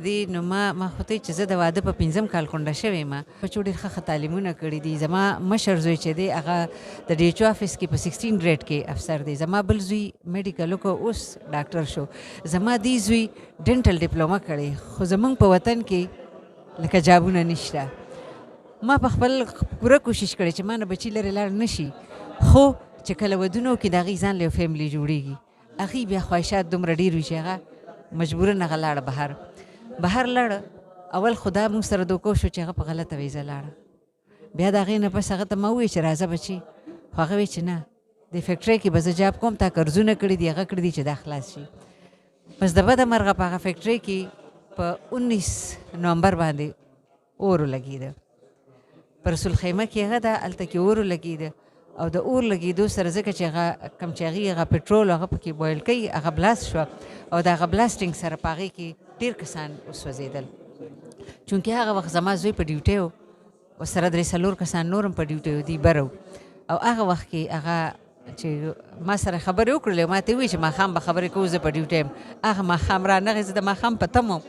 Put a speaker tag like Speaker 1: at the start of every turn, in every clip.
Speaker 1: نو ما خو ته چې زه د واده په 5م کال کونډه شوې یم. بچو ډېر ښه تعلیمونه کړي دي. زما مشر زوی چې دی هغه د ډي ایچ او افس کې په 16 ګریډ کې افسر دی. زما بل زوی میډیکل وکړو اوس ډاکټر شو. زما دی زوی ډینټل ډپلوما کړی. خو زمونږ په وطن کې لکه جابونه نشته. ما په خپل پوره کوشش کړی چې ما نه بچي لرې لاړ نه شي. خو چې کله ودونه وکړي د هغې ځان له یو فیملي جوړېږي. هغې بیا خواهشات دومره ډېر وي چې هغه مجبوراً هغه لاړه بهر لاړه. اول خدا موږ سره دوکه وشو چې هغه په غلطه ویزه لاړه. بیا د هغې نه پس هغه ته ما وویل چې راځه بچي. خو هغه ویل چې نه د فیکټرۍ کې به زه جاب کوم تا قرضونه کړي دي هغه کړي دي چې دا خلاص شي. بس د بده مرغه په هغه فیکټرۍ کې په 19 نومبر باندې اور ولګېده. په رسول خیمه کې هغه ده هلته کې اور ولګېده او د اور لګېدو سره ځکه چې هغه کوم چې هغې هغه پټرول هغه پکې بویل کوي هغه بلاست شوه او د هغه بلاستینګ سره په هغې کې ډېر کسان وسوځېدل. چونکې هغه وخت زما زوی په ډیوټۍ و او سره 3-4 کسان نور هم په ډیوټۍ و. دوی بره او هغه وخت کې هغه چې ما سره خبرې وکړلې ما ته یې وویل چې ماښام به خبرې کوو زه په ډیوټۍ یم. هغه ماښام رانغی زه د ماښام په تمه وم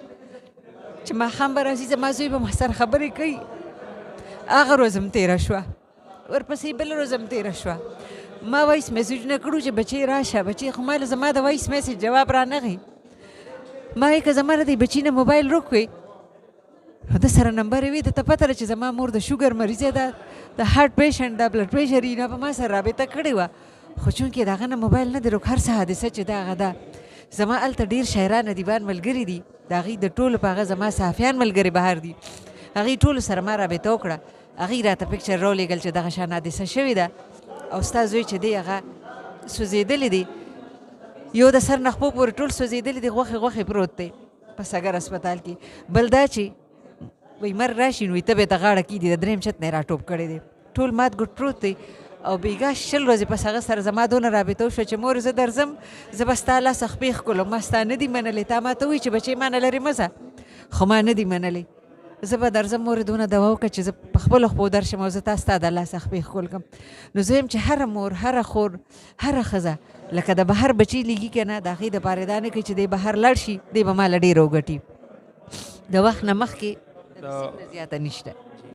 Speaker 1: چې ماښام به راځي زما زوی به ما سره خبرې کوي. هغه ورځ هم تېره شوه. ورپسې بل ورځ هم تېره شوه. ما وایس میسیجونه کړو چې بچی راشه بچی. خو ما زما د وایس میسیج جواب رانغی. ما یې که زما د دې بچي نه موبایل روک وی نو د سره نمبر یې وي د ته پته ده چې زما مور د شوګر مریضه ده د هارټ پیشنټ ده بلډ پریشر یې نه په ما سره رابطه کړې وه. خو چونکې د هغه نه موبایل نه دی روک هر څه حادثه چې ده هغه ده. زما هلته ډېر شاعران ادیبان ملګري دي د هغې د ټولو په هغه زما صحافیان ملګري بهر دي. هغې ټولو سره ما رابطه وکړه. هغې راته پکچر راولېږل چې دغه شان حادثه شوې ده او ستا زوی چې دی هغه سوځېدلی دی. یو د سر نه خپو پورې ټول سوځېدلی دی غوښې پروت دی په سګر هسپتال کې. بل دا چې وایي مر راشي نو ته به یې ته غاړه کېږدي د 3م چت نه یې راټوپ کړی دی ټول مات ګوټ پروت دی. او بېګا 20 ورځې پس هغه سره زما دونه رابطه وشوه چې مور زه درځم زه به ستا لاس خپې ښکلم. ما ستا نه دي منلې تا ما ته وایي چې بچې ما نه لرې مه ځه. خو ما نه دي منلې. زه به درځم مورې دونه دوا وکړه چې زه په خپلو خپو درشم او زه تا ستا د لاس خپې ښکل کړم. نو زه یم چې هره مور هره خور هره ښځه لکه د بهر بچي لیږي که نه د هغې دپاره دا نه کوي چې دی بهر لاړ شي دی به ما له ډېره وګټي. د وخت نه مخکې د زیاته نشته.